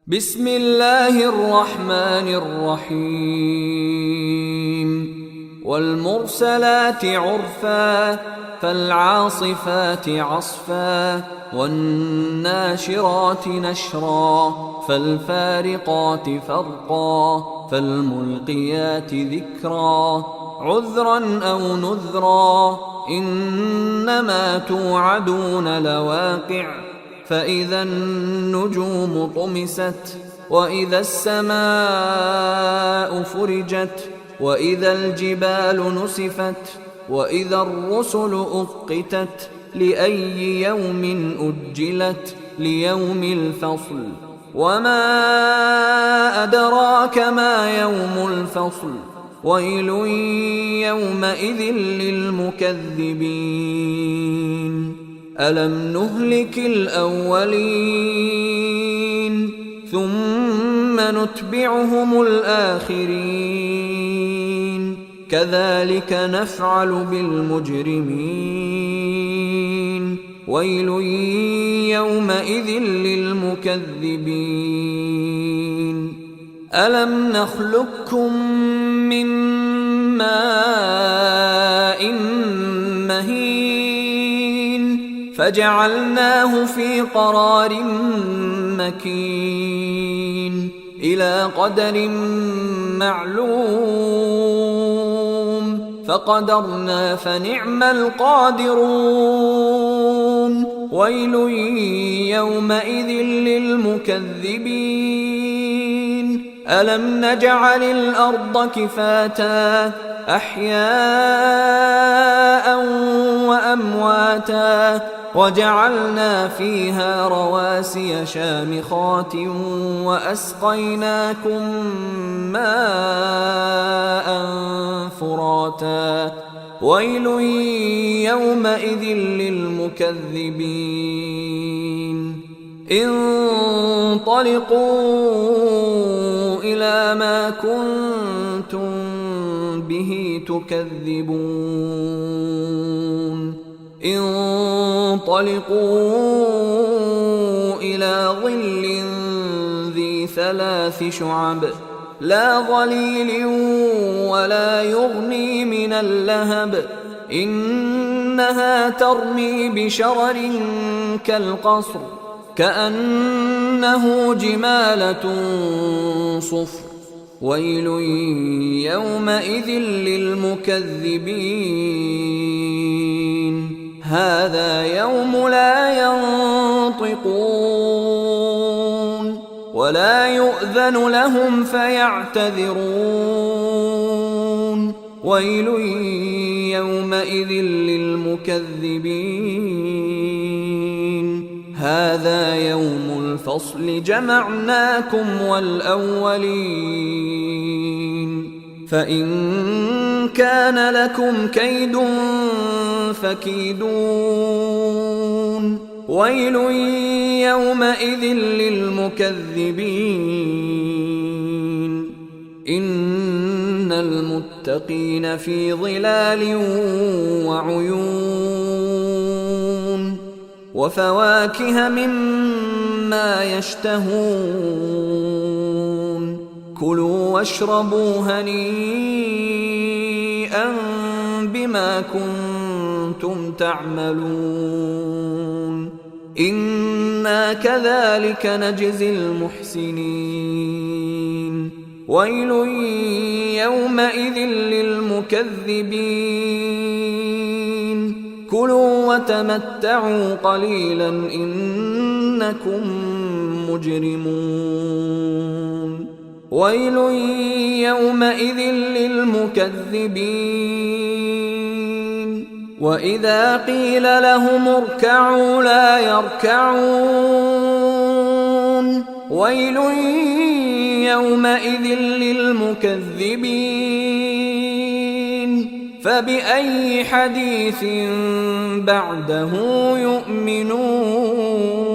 بسم الله الرحمن الرحيم والمرسلات عرفا فالعاصفات عصفا والناشرات نشرا فالفارقات فرقا فالملقيات ذكرا عذرا أو نذرا إنما توعدون لواقع فإذا النجوم طمست وإذا السماء فرجت وإذا الجبال نسفت وإذا الرسل أقتت لأي يوم أجلت ليوم الفصل وما أدراك ما يوم الفصل ويل يومئذ للمكذبين ألم نهلك الأولين ثم نتبعهم الآخرين كذلك نفعل بالمجرمين ويل يومئذ للمكذبين ألم نخلقكم من ماء مهين فجعلناه في قرار مكين إلى قدر معلوم فقدرنا فنعم القادرون ويل يومئذ للمكذبين ألم نجعل الأرض كفاتا أحياء وأمواتا وجعلنا فيها رواسي شامخات وأسقيناكم ماء فراتا ويل يومئذ للمكذبين انطلقوا إلى ما كنتم به تكذبون انطلقوا إلى ظل ذي 3 شعب لا ظليل ولا يغني من اللهب إنها ترمي بشرر كالقصر كأنه جمالة صفر ويل يومئذ للمكذبين هذا يوم لا ينطقون ولا يؤذن لهم فيعتذرون ويل يومئذ للمكذبين هذا يوم الفصل جمعناكم والأولين فإن كان لكم كيد فكيدون ويل يومئذ للمكذبين إن المتقين في ظلال وعيون وفواكه مما يشتهون كلوا واشربوا هنيئا بما كنتم تعملون إنا كذلك نجزي المحسنين ويل يومئذ للمكذبين كلوا وتمتعوا قليلا إنكم مجرمون ويل يومئذ للمكذبين وإذا قيل لهم اركعوا لا يركعون ويل يومئذ للمكذبين فبأي حديث بعده يؤمنون